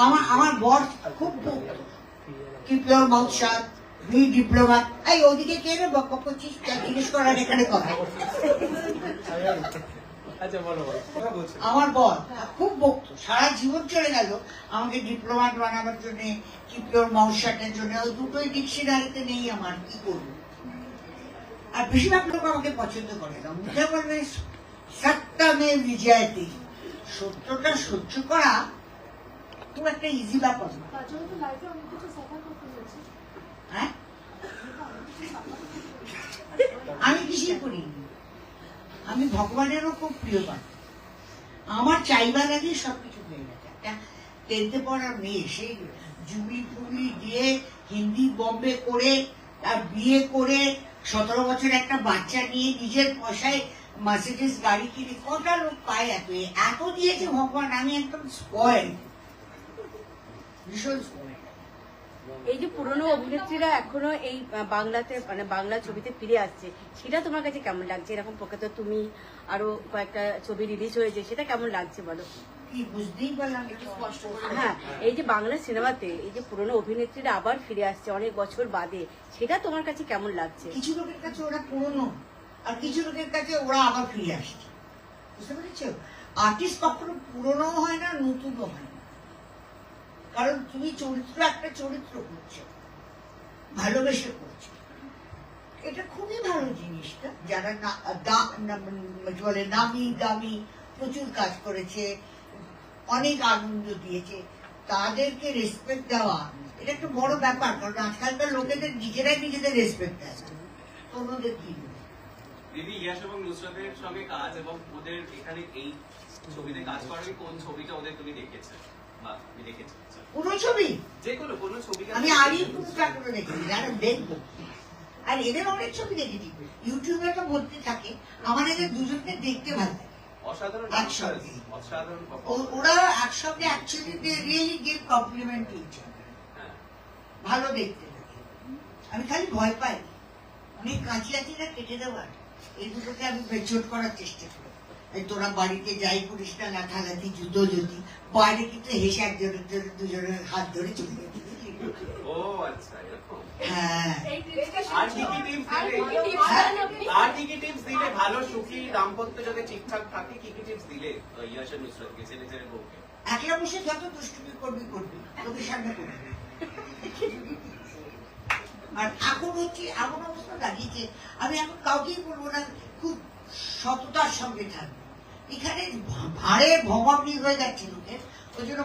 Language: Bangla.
আমার বর খুব keep your mouth shut, be diplomat. এই ওদিকে কে রে বক করছিস, জিজ্ঞেস করার এখানে কথা। আমার বর খুব বকতো, সারা জীবন চলে গেল আমাকে ডিপ্লোম্যাট বানাবার জন্য, কিপ ইওর মাউথ শাটের জন্য। ওই দুটোই ডিকশনারিতে নেই আমার, কি করবো। আর বেশিরভাগ লোক আমাকে পছন্দ করে না, মুখে বলবে সত্যমে বিজয়তে। সত্যটা সহ্য করা খুব একটা ইজি ব্যাপার। হ্যাঁ, আমি কিছুই করিনি, আমি ভগবানেরও খুব প্রিয় পাত্র। আমার চাইবার আগে সবকিছু হয়ে গেছে। একটা 10th পড়ার মেয়ে, সেই জুবলি ফুবলি দিয়ে হিন্দি বম্বে করে, তার বিয়ে করে 17 বছর একটা বাচ্চা নিয়ে নিজের পয়সায় মার্সিডিজ গাড়ি কিনে, কটা লোক পায় এত দিয়েছে ভগবান। আমি একদম স্পয়েল, ভীষণ স্পয়েল। এই যে পুরনো অভিনেত্রীরা এখনো এই বাংলাতে, মানে বাংলা ছবিতে ফিরে আসছে, সেটা তোমার কাছে কেমন লাগছে? এরকম প্রখ্যাত তুমি আরো কয়েকটা ছবি রিলিজ হয়েছে, সেটা কেমন লাগছে বলো? কি বুঝতেই পারলাম, একটু স্পষ্ট করে। হ্যাঁ, এই যে বাংলা সিনেমাতে এই যে পুরনো অভিনেত্রীরা আবার ফিরে আসছে অনেক বছর বাদে, সেটা তোমার কাছে কেমন লাগছে? কিছু লোকের কাছে ওরা পুরনো, আর কিছু লোকের কাছে ওরা আবার ফিরে আসছে, বুঝতে পেরেছো? আর্টিস্ট কখনো পুরনো হয় না, নতুনও হয় না। কারণ তুমি চরিত্র, একটা চরিত্র করছো, ভালোবেসে করছো, এটা খুবই ভালো জিনিসটা। যারা বলে নামি দামি প্রচুর কাজ করেছে, অনেক আনন্দ দিয়েছে, তাদেরকে রেসপেক্ট দেওয়া, এটা একটা বড় ব্যাপার। কারণ আজকালকার লোকেদের নিজেরাই নিজেদের রেসপেক্ট দেয়, অন্যদের কি দিদি ইয়াশ এবং নুসরাতের সঙ্গে কাজ এবং ওদের এখানে এই ছবিতে কাজ করার কোন ছবিটা ওদের তুমি দেখেছো বা দেখেছো? কোন ছবি? যে কোনো ছবি। আমি আলিপুরটা করে দেখেছি, জানো, দেখবো। আর এদের অনেক ছবি দেখেছি, ইউটিউবে তো ভর্তি থাকে। আমার এদের দুজনকে দেখতে ভালো লাগে, অসাধারণ একসঙ্গে। অসাধারণ। ওরা একসঙ্গে actually they really give compliment to each other. ভালো দেখতে লাগে। আমি খালি ভয় পাই, অনেক কাঁচি আছে না কেটে দেওয়ার, এই দুটোকে আমি বেচোট করার চেষ্টা করি। তোরা বাড়িতে যাই করিস না, লাঠালাঠি যুদ্ধ যদি, বাইরে কিন্তু হেসে একজনের জন্য দুজনের হাত ধরে চলে যেতে। ও আচ্ছা, এরকম। হ্যাঁ, আর কি টিপস দিলে ভালো সুখী দাম্পত্য যাতে ঠিকঠাক থাকে? কি টিপস দিলে ইয়াশ আর নুসরাতকে, ছেলে ছেলে বউকে? একলা বসে যত দুষ্টুমি করবি তোদের সামনে করবি। আর এখন হচ্ছে এমন অবস্থা দাঁড়িয়েছে, আমি এখন কাউকেই বলবো না, খুব সততার সঙ্গে থাকবে। এখানে ভাড়ে ভমাবলি হয়ে যাচ্ছে লোকের, ওই জন্য